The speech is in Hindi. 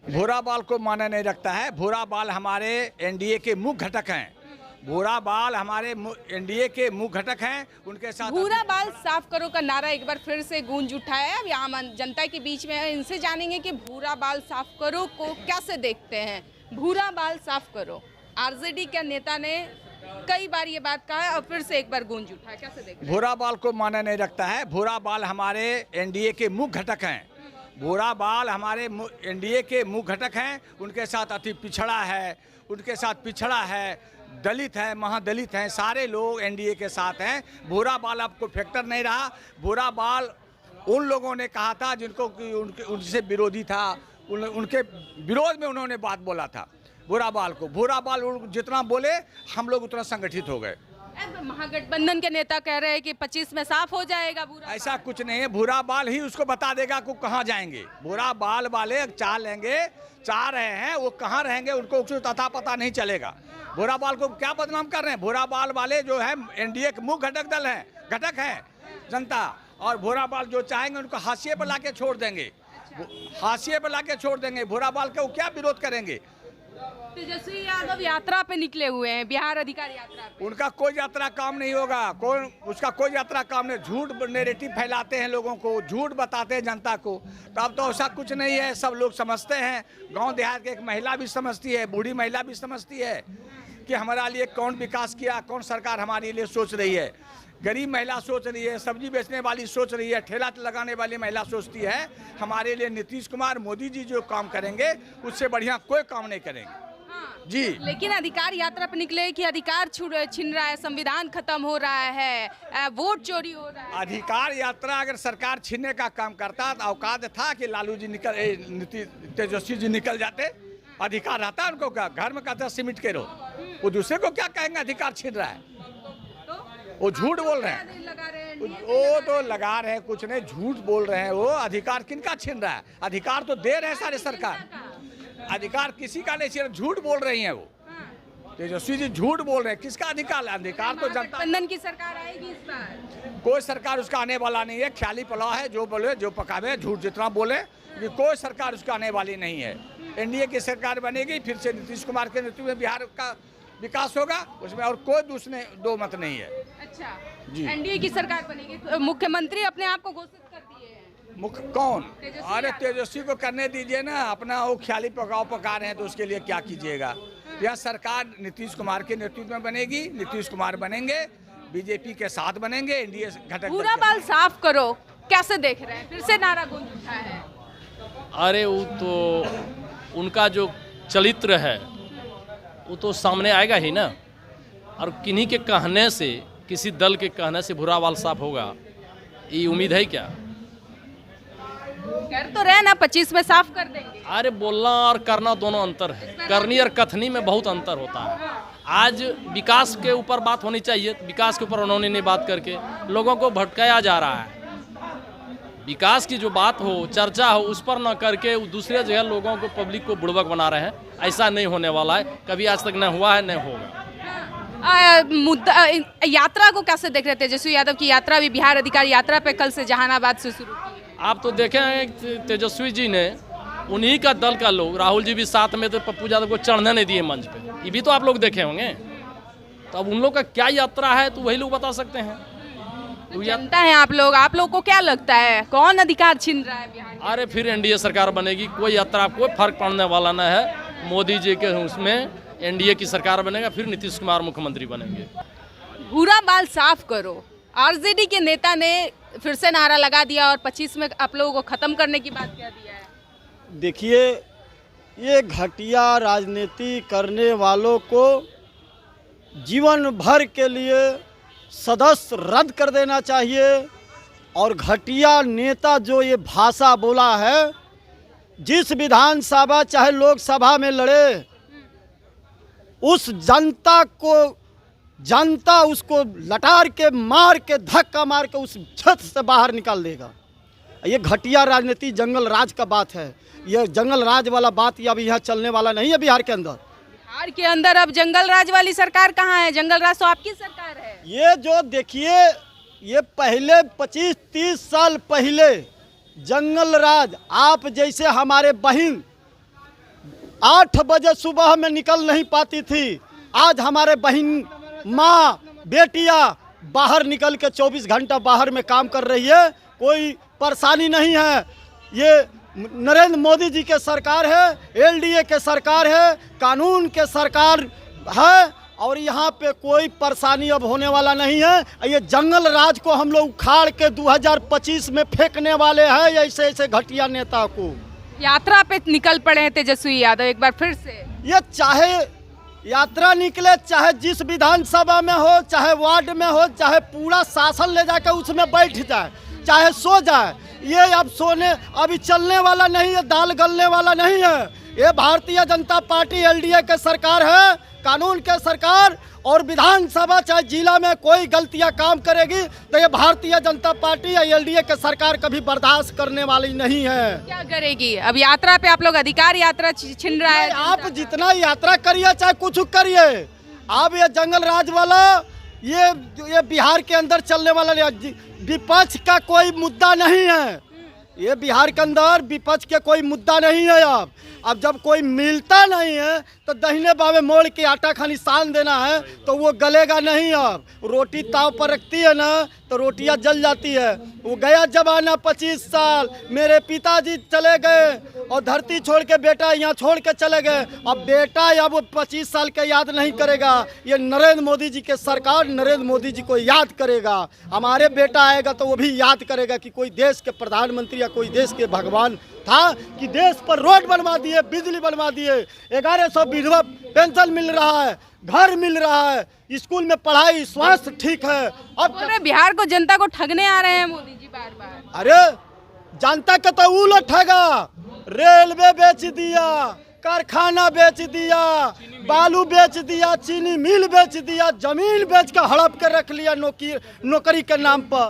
भूरा बाल को माने नहीं रखता है। भूरा बाल हमारे एनडीए के मुख्य घटक हैं। भूरा बाल हमारे एनडीए के मुख्य घटक हैं। उनके साथ भूरा बाल साफ करो का नारा एक बार फिर से गूंज उठा है। अब आम जनता के बीच में है, इनसे जानेंगे कि भूरा बाल साफ करो को कैसे देखते हैं। भूरा बाल साफ करो, आरजेडी के नेता ने कई बार ये बात कहा है और फिर से एक बार गूंज उठा है, कैसे देखते हैं? भूरा बाल को माने नहीं रखता है। भूरा बाल हमारे एनडीए के मुख्य घटक हैं। भूरा बाल हमारे एनडीए के मुख्य घटक हैं। उनके साथ अति पिछड़ा है, उनके साथ पिछड़ा है, दलित है, महादलित हैं, सारे लोग एनडीए के साथ हैं। भूरा बाल आपको फैक्टर नहीं रहा। भूरा बाल उन लोगों ने कहा था जिनको उनसे विरोधी था, उनके विरोध में उन्होंने बात बोला था। भूरा बाल को, भूरा बाल जितना बोले हम लोग उतना संगठित हो गए। महागठबंधन के नेता कह रहे हैं कि 25 में साफ हो जाएगा भूरा। ऐसा कुछ नहीं है। भूरा बाल ही उसको बता देगा को कहाँ जाएंगे। भूरा बाल वाले चाह रहे हैं, वो कहाँ रहेंगे उनको कुछ अता पता नहीं चलेगा। भूरा बाल को क्या बदनाम कर रहे हैं? भूरा बाल वाले जो है एनडीए के मुख्य घटक हैं जनता, और भूरा बाल जो चाहेंगे उनको हाशिए पर लाके छोड़ देंगे। हाशिए पर लाके छोड़ देंगे। भूरा बाल का वो क्या विरोध करेंगे? तेजस्वी यादव यात्रा पे निकले हुए हैं, बिहार अधिकार यात्रा पे। उनका कोई यात्रा काम नहीं होगा। उसका कोई यात्रा काम नहीं। झूठ नैरेटिव फैलाते हैं, लोगों को झूठ बताते हैं जनता को। तो अब तो ऐसा कुछ नहीं है। सब लोग समझते हैं। गांव देहात के एक महिला भी समझती है, बूढ़ी महिला भी समझती है कि हमारा लिए कौन विकास किया, कौन सरकार हमारे लिए सोच रही है। गरीब महिला सोच रही है, सब्जी बेचने वाली सोच रही है, ठेला लगाने वाली महिला सोचती है हमारे लिए नीतीश कुमार मोदी जी जो काम करेंगे उससे बढ़िया कोई काम नहीं करेंगे। जी, लेकिन अधिकार यात्रा पर निकले कि अधिकार छीन रहा है, संविधान खत्म हो रहा है, वोट चोरी हो रहा है। अधिकार यात्रा अगर सरकार छीनने का काम करता तो औकात था कि लालू जी तेजस्वी जी निकल जाते। अधिकार रहता है उनको, क्या घर में कहते सीमेंट के रो, वो दूसरे को क्या कहेंगे अधिकार छीन रहा है? वो झूठ बोल रहे हैं। वो तो लगा रहे हैं, कुछ नहीं, झूठ बोल रहे हैं। वो अधिकार किनका छीन रहा है? अधिकार तो दे रहे हैं सारे सरकार। अधिकार किसी का नहीं छीन, झूठ बोल रही हैं वो। तेजस्वी जी झूठ बोल रहे हैं। किसका अधिकार? अधिकार तो जनता। गठबंधन की सरकार आएगी इस बार। कोई सरकार उसका आने वाला नहीं है। ख्याली पुलाव है, जो बोले जो पकावे, झूठ जितना बोले, कि कोई सरकार उसका आने वाली नहीं है। एनडीए की सरकार बनेगी, फिर से नीतीश कुमार के नेतृत्व में बिहार का विकास होगा, उसमें और कोई दूसरे दो मत नहीं है। अच्छा जी, एनडीए की सरकार बनेगी। मुख्यमंत्री अपने आप को घोषित कर दिए हैं। मुख्य कौन? अरे तेजस्वी को करने दीजिए ना, अपना वो ख्याली पका रहे हैं तो उसके लिए क्या कीजिएगा। यह सरकार नीतीश कुमार के नेतृत्व में बनेगी। नीतीश कुमार बनेंगे, बीजेपी के साथ बनेंगे, एनडीए घटक। भूरा बाल साफ करो कैसे देख रहे हैं? फिर से नारा गूंज उठा है। अरे वो तो उनका जो चरित्र है वो तो सामने आएगा ही ना। और किन्हीं के कहने से, किसी दल के कहने से भूरा बाल साफ होगा, ये उम्मीद है क्या? कर तो रहे ना 25 में साफ कर देंगे। अरे बोलना और करना दोनों अंतर है। करनी और कथनी में बहुत अंतर होता है। आज विकास के ऊपर बात होनी चाहिए, विकास के ऊपर उन्होंने नहीं बात करके लोगों को भटकाया जा रहा है। विकास की जो बात हो, चर्चा हो, उस पर न करके दूसरे जगह लोगों को, पब्लिक को बुड़बक बना रहे हैं। ऐसा नहीं होने वाला है, कभी आज तक न हुआ है, न होगा। मुद्दा यात्रा को कैसे देख रहे थे? तेजस्वी यादव की यात्रा भी बिहार अधिकार यात्रा पे कल से जहानाबाद से शुरू की है। आप तो देखे हैं तेजस्वी जी ने, उन्हीं का दल का लोग, राहुल जी भी साथ में, तो पप्पू यादव को चढ़ने नहीं दिए मंच पे। ये भी तो आप लोग देखे होंगे। तो अब उन लोग का क्या यात्रा है तो वही लोग बता सकते हैं। जनता है आप लोग को क्या लगता है कौन अधिकार छीन रहा है बिहार? अरे फिर एनडीए सरकार बनेगी, कोई यात्रा, कोई फर्क पड़ने वाला न है। मोदी जी के उसमें एनडीए की सरकार बनेगा, फिर नीतीश कुमार मुख्यमंत्री बनेंगे। भूरा बाल साफ करो, आरजेडी के नेता ने फिर से नारा लगा दिया और 25 में आप लोगों को खत्म करने की बात कह दिया है। देखिए, ये घटिया राजनीति करने वालों को जीवन भर के लिए सदस्य रद्द कर देना चाहिए। और घटिया नेता जो ये भाषा बोला है, जिस विधानसभा चाहे लोकसभा में लड़े, उस जनता उसको लटार के, मार के, धक्का मार के उस छत से बाहर निकाल देगा। ये घटिया राजनीति जंगल राज का बात है। ये जंगल राज वाला बात अब यहाँ चलने वाला नहीं है बिहार के अंदर। बिहार के अंदर अब जंगल राज वाली सरकार कहाँ है? जंगल राज तो आपकी सरकार है। ये जो देखिए, ये पहले 25-30 साल पहले जंगल राज, आप जैसे हमारे बहन 8 बजे सुबह में निकल नहीं पाती थी। आज हमारे बहन, माँ, बेटियाँ बाहर निकल के 24 घंटा बाहर में काम कर रही है, कोई परेशानी नहीं है। ये नरेंद्र मोदी जी के सरकार है, एलडीए के सरकार है, कानून के सरकार है और यहाँ पे कोई परेशानी अब होने वाला नहीं है। ये जंगल राज को हम लोग उखाड़ के 2025 में फेंकने वाले हैं, ऐसे ऐसे घटिया नेता को। यात्रा पे निकल पड़े हैं तेजस्वी यादव एक बार फिर से। ये चाहे यात्रा निकले, चाहे जिस विधानसभा में हो, चाहे वार्ड में हो, चाहे पूरा शासन ले जाकर उसमें बैठ जाए, चाहे सो जाए, ये अब सोने अभी चलने वाला नहीं है, दाल गलने वाला नहीं है। ये भारतीय जनता पार्टी एलडीए के सरकार है, कानून के सरकार, और विधानसभा चाहे जिला में कोई गलतियां काम करेगी तो ये भारतीय जनता पार्टी या एलडीए के सरकार कभी बर्दाश्त करने वाली नहीं है। क्या करेगी? अब यात्रा पे आप लोग अधिकार यात्रा छिन रहा है। आप जितना यात्रा करिए, चाहे कुछ करिए, आप ये जंगल राज वाला, ये बिहार के अंदर चलने वाला विपक्ष का कोई मुद्दा नहीं है। ये बिहार के अंदर विपक्ष के कोई मुद्दा नहीं है। अब जब कोई मिलता नहीं है तो दहिने बावे मोड़ के आटा खानी सान देना है तो वो गलेगा नहीं। अब रोटी ताव पर रखती है ना तो रोटियां जल जाती है। वो गया जमाना 25 साल, मेरे पिताजी चले गए और धरती छोड़ के बेटा यहाँ छोड़ के चले गए। अब बेटा अब 25 साल के याद नहीं करेगा, ये नरेंद्र मोदी जी के सरकार नरेंद्र मोदी जी को याद करेगा। हमारे बेटा आएगा तो वो भी याद करेगा कि कोई देश के प्रधानमंत्री या कोई देश के भगवान था कि देश पर रोड बनवा दिए, बिजली बनवा दिए, 1100 विधवा पेंशन मिल रहा है, घर मिल रहा है, स्कूल में पढ़ाई, स्वास्थ्य ठीक है। अब पूरे बिहार को जनता को ठगने आ रहे हैं मोदी जी बार बार। अरे जनता का तो वो ठगा, रेलवे बेच दिया, कारखाना बेच दिया, बालू बेच दिया, चीनी मिल बेच दिया, जमीन बेच कर हड़प कर रख लिया नौकरी के नाम पर।